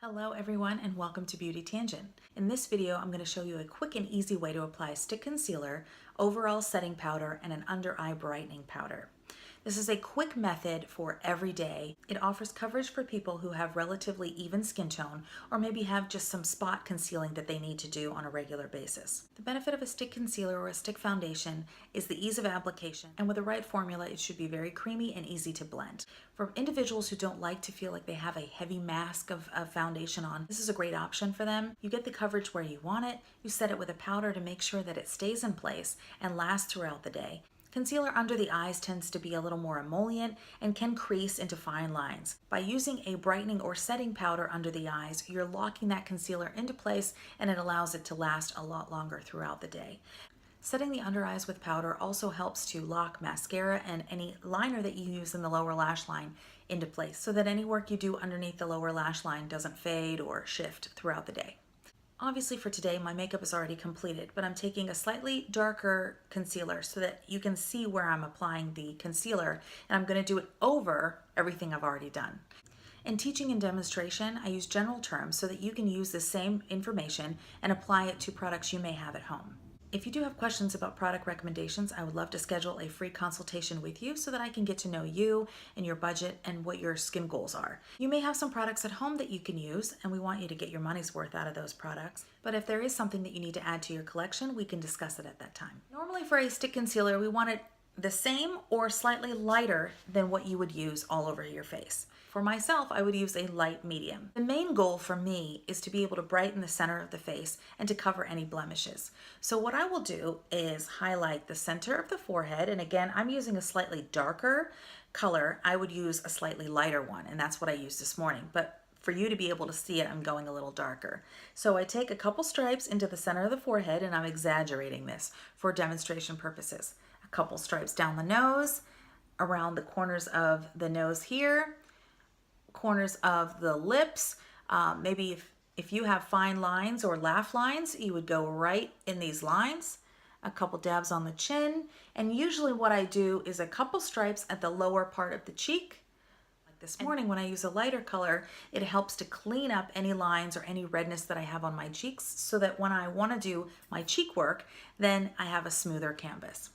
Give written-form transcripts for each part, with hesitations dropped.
Hello everyone and welcome to Beauty Tangent. In this video, I'm going to show you a quick and easy way to apply a stick concealer, overall setting powder, and an under eye brightening powder. This is a quick method for every day. It offers coverage for people who have relatively even skin tone or maybe have just some spot concealing that they need to do on a regular basis. The benefit of a stick concealer or a stick foundation is the ease of application, and with the right formula, it should be very creamy and easy to blend. For individuals who don't like to feel like they have a heavy mask of foundation on, this is a great option for them. You get the coverage where you want it, you set it with a powder to make sure that it stays in place and lasts throughout the day. Concealer under the eyes tends to be a little more emollient and can crease into fine lines. By using a brightening or setting powder under the eyes, you're locking that concealer into place and it allows it to last a lot longer throughout the day. Setting the under eyes with powder also helps to lock mascara and any liner that you use in the lower lash line into place so that any work you do underneath the lower lash line doesn't fade or shift throughout the day. Obviously for today, my makeup is already completed, but I'm taking a slightly darker concealer so that you can see where I'm applying the concealer, and I'm going to do it over everything I've already done. In teaching and demonstration, I use general terms so that you can use the same information and apply it to products you may have at home. If you do have questions about product recommendations, I would love to schedule a free consultation with you so that I can get to know you and your budget and what your skin goals are. You may have some products at home that you can use, and we want you to get your money's worth out of those products. But if there is something that you need to add to your collection, we can discuss it at that time. Normally for a stick concealer, we want it the same or slightly lighter than what you would use all over your face. For myself, I would use a light medium. The main goal for me is to be able to brighten the center of the face and to cover any blemishes. So what I will do is highlight the center of the forehead, and again, I'm using a slightly darker color. I would use a slightly lighter one, and that's what I used this morning. But for you to be able to see it, I'm going a little darker. So I take a couple stripes into the center of the forehead, and I'm exaggerating this for demonstration purposes. A couple stripes down the nose, around the corners of the nose here, corners of the lips. Maybe if you have fine lines or laugh lines, you would go right in these lines. A couple dabs on the chin. And usually what I do is a couple stripes at the lower part of the cheek. Like this morning when I use a lighter color, it helps to clean up any lines or any redness that I have on my cheeks so that when I want to do my cheek work, then I have a smoother canvas.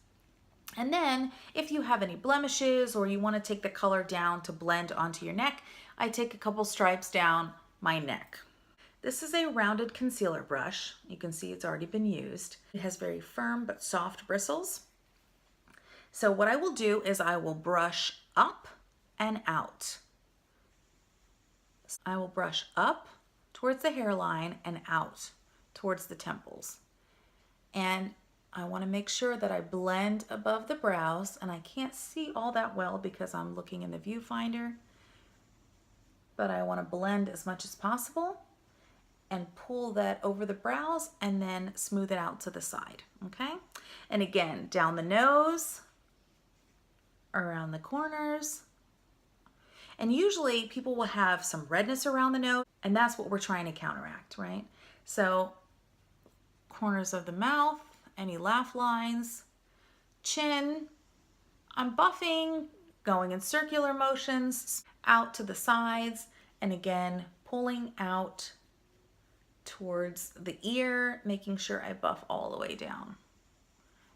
And then if you have any blemishes or you want to take the color down to blend onto your neck, I take a couple stripes down my neck. This is a rounded concealer brush. You can see it's already been used. It has very firm but soft bristles. So what I will do is I will brush up and out. I will brush up towards the hairline and out towards the temples. And I want to make sure that I blend above the brows, and I can't see all that well because I'm looking in the viewfinder, but I want to blend as much as possible and pull that over the brows and then smooth it out to the side, okay? And again, down the nose, around the corners, and usually people will have some redness around the nose, and that's what we're trying to counteract, right? So corners of the mouth, any laugh lines, chin, I'm buffing, going in circular motions out to the sides, and again, pulling out towards the ear, making sure I buff all the way down.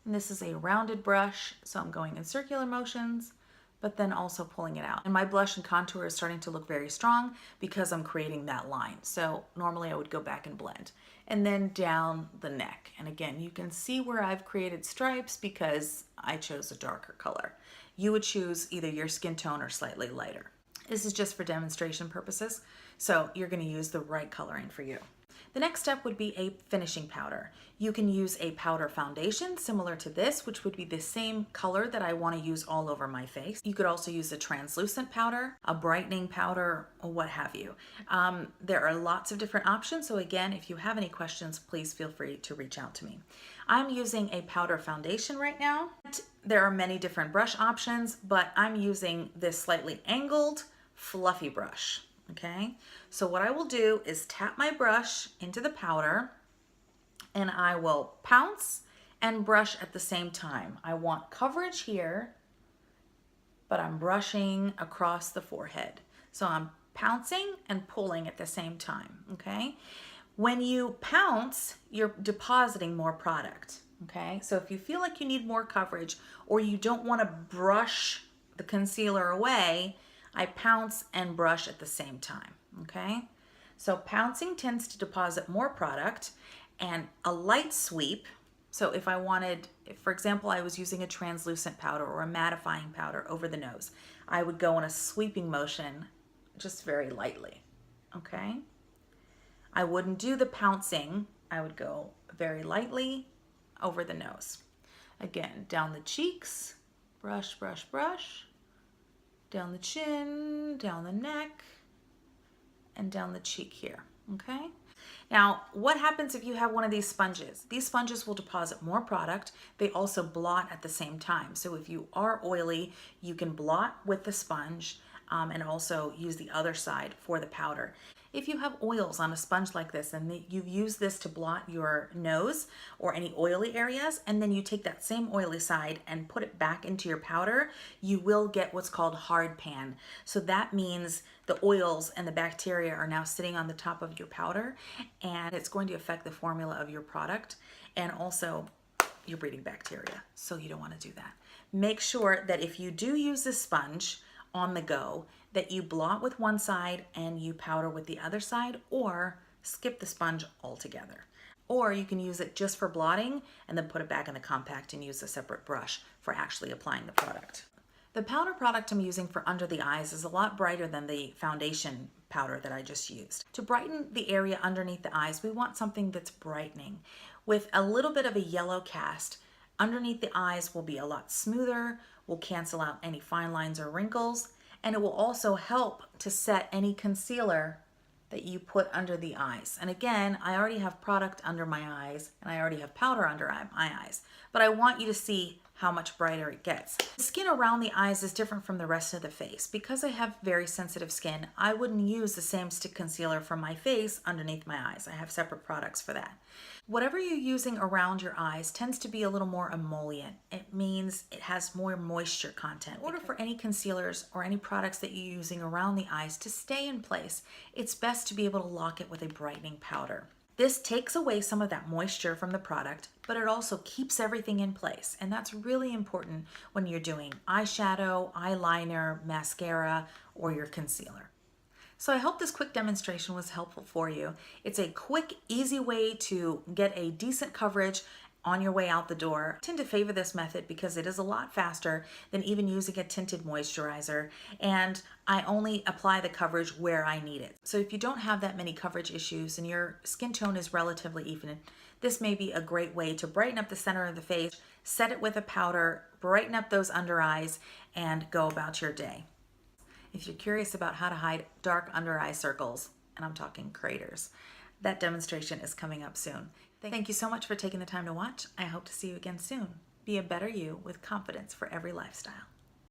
And this is a rounded brush, so I'm going in circular motions, but then also pulling it out. And my blush and contour is starting to look very strong because I'm creating that line. So normally I would go back and blend. And then down the neck. And again, you can see where I've created stripes because I chose a darker color. You would choose either your skin tone or slightly lighter. This is just for demonstration purposes, so you're going to use the right coloring for you. The next step would be a finishing powder. You can use a powder foundation similar to this, which would be the same color that I want to use all over my face. You could also use a translucent powder, a brightening powder, or what have you. There are lots of different options, so again, if you have any questions, please feel free to reach out to me. I'm using a powder foundation right now. There are many different brush options, but I'm using this slightly angled, fluffy brush. Okay, so what I will do is tap my brush into the powder and I will pounce and brush at the same time. I want coverage here, but I'm brushing across the forehead. So I'm pouncing and pulling at the same time, okay? When you pounce, you're depositing more product, okay? So if you feel like you need more coverage or you don't want to brush the concealer away, I pounce and brush at the same time, okay? So pouncing tends to deposit more product, and a light sweep, so if I wanted, for example, I was using a translucent powder or a mattifying powder over the nose, I would go in a sweeping motion just very lightly, okay? I wouldn't do the pouncing. I would go very lightly over the nose. Again, down the cheeks, brush, brush, brush, down the chin, down the neck, and down the cheek here, okay? Now, what happens if you have one of these sponges? These sponges will deposit more product. They also blot at the same time. So if you are oily, you can blot with the sponge and also use the other side for the powder. If you have oils on a sponge like this and you've used this to blot your nose or any oily areas, and then you take that same oily side and put it back into your powder, you will get what's called hard pan. So that means the oils and the bacteria are now sitting on the top of your powder, and it's going to affect the formula of your product and also your breeding bacteria. So you don't want to do that. Make sure that if you do use this sponge on the go, that you blot with one side and you powder with the other side, or skip the sponge altogether. Or you can use it just for blotting and then put it back in the compact and use a separate brush for actually applying the product. The powder product I'm using for under the eyes is a lot brighter than the foundation powder that I just used. To brighten the area underneath the eyes, we want something that's brightening. With a little bit of a yellow cast, underneath the eyes will be a lot smoother, will cancel out any fine lines or wrinkles, and it will also help to set any concealer that you put under the eyes. And again, I already have product under my eyes and I already have powder under my eyes, but I want you to see how much brighter it gets. The skin around the eyes is different from the rest of the face. Because I have very sensitive skin, I wouldn't use the same stick concealer for my face underneath my eyes. I have separate products for that. Whatever you're using around your eyes tends to be a little more emollient. It means it has more moisture content. In order for any concealers or any products that you're using around the eyes to stay in place, it's best to be able to lock it with a brightening powder. This takes away some of that moisture from the product, but it also keeps everything in place. And that's really important when you're doing eyeshadow, eyeliner, mascara, or your concealer. So I hope this quick demonstration was helpful for you. It's a quick, easy way to get a decent coverage on your way out the door. I tend to favor this method because it is a lot faster than even using a tinted moisturizer, and I only apply the coverage where I need it. So if you don't have that many coverage issues and your skin tone is relatively even, this may be a great way to brighten up the center of the face, set it with a powder, brighten up those under eyes, and go about your day. If you're curious about how to hide dark under eye circles, and I'm talking craters, that demonstration is coming up soon. Thank you so much for taking the time to watch. I hope to see you again soon. Be a better you with confidence for every lifestyle.